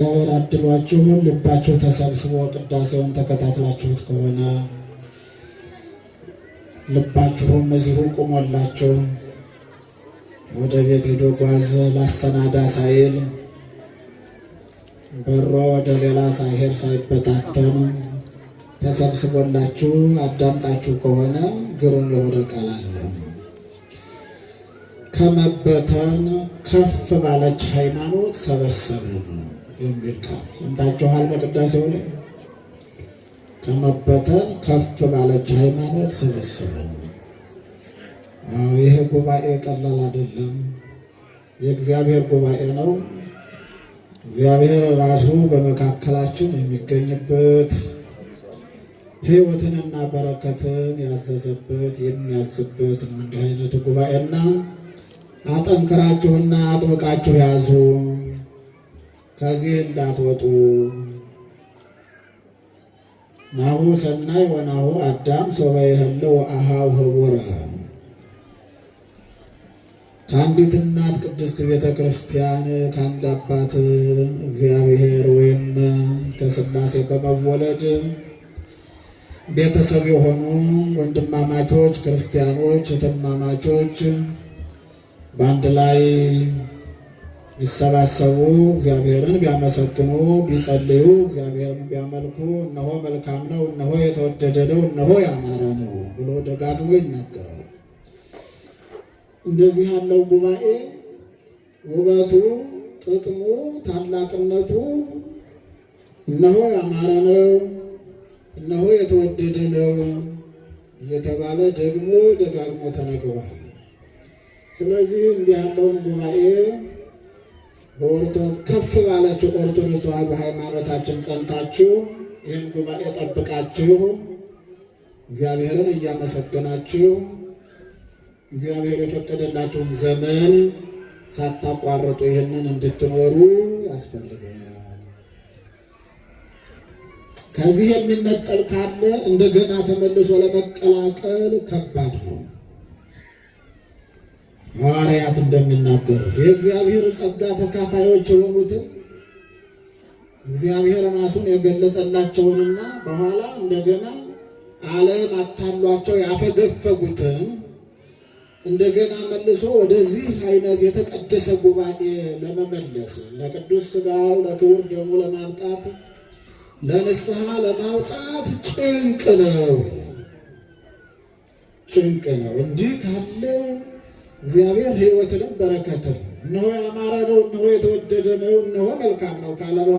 እግዚአብሔር አድሏችሁ ልባችሁ ተሰብስቦ ቅዳሴውን ተከታትላችሁት ከሆነ ልባችሁም እዚሁ ቆሞላችሁ ወደ ቤት ሄዶ ጓዝ ላሰናዳ ሳይል በሮ ወደ ሌላ ሳይሄድ ሳይበታተን ተሰብስቦላችሁ አዳምጣችሁ ከሆነ ግሩም የሆነ ቃል አለ። ከመበተን ከፍ ባለች ሃይማኖት ሰበሰብን የሚል ቃል ሰምታችኋል። በቅዳሴው ላይ ከመበተን ከፍ ባለች ሃይማኖት ሰበሰብን። ይሄ ጉባኤ ቀላል አይደለም። የእግዚአብሔር ጉባኤ ነው። እግዚአብሔር ራሱ በመካከላችን የሚገኝበት ሕይወትንና በረከትን ያዘዘበት የሚያዝበት ነው። እንዲህ አይነቱ ጉባኤና አጠንክራችሁና አጥብቃችሁ ያዙ፣ ከዚህ እንዳትወጡ። ናሁ ሰናይ ወናሁ አዳም ሶበ ይህልው አሃው ህቡረ። ከአንዲት እናት ቅድስት ቤተ ክርስቲያን ከአንድ አባት እግዚአብሔር ወይም ከሥላሴ በመወለድ ቤተሰብ የሆኑ ወንድማማቾች ክርስቲያኖች እህትማማቾች በአንድ ላይ ቢሰባሰቡ እግዚአብሔርን ቢያመሰግኑ ቢጸልዩ እግዚአብሔርን ቢያመልኩ እነሆ መልካም ነው፣ እነሆ የተወደደ ነው፣ እነሆ ያማረ ነው ብሎ ደጋግሞ ይናገራል። እንደዚህ ያለው ጉባኤ ውበቱ፣ ጥቅሙ፣ ታላቅነቱ እነሆ ያማረ ነው፣ እነሆ የተወደደ ነው እየተባለ ደግሞ ደጋግሞ ተነግሯል። ስለዚህ እንዲህ ያለውን ጉባኤ ከፍ ባለችው ኦርቶዶክስ ተዋሕዶ ሃይማኖታችን ጸንታችሁ ይህን ጉባኤ ጠብቃችሁ እግዚአብሔርን እያመሰገናችሁ እግዚአብሔር የፈቀደላችሁን ዘመን ሳታቋርጡ ይህንን እንድትኖሩ ያስፈልጋል። ከዚህ የሚነጠል ካለ እንደገና ተመልሶ ለመቀላቀል ከባድ ነው። ሐዋርያት እንደሚናገሩት የእግዚአብሔር ጸጋ ተካፋዮች የሆኑትን እግዚአብሔር ራሱን የገለጸላቸውንና በኋላ እንደገና ዓለም አታሏቸው ያፈገፈጉትን እንደገና መልሶ ወደዚህ አይነት የተቀደሰ ጉባኤ ለመመለስ ለቅዱስ ሥጋው ለክቡር ደሙ ለማብቃት ለንስሐ ለማውጣት ጭንቅ ነው። ጭንቅ ነው። እንዲህ ካለ እግዚአብሔር ሕይወትንም በረከትን እነሆ ያማረ ነው፣ እነሆ የተወደደ ነው፣ እነሆ መልካም ነው ካለ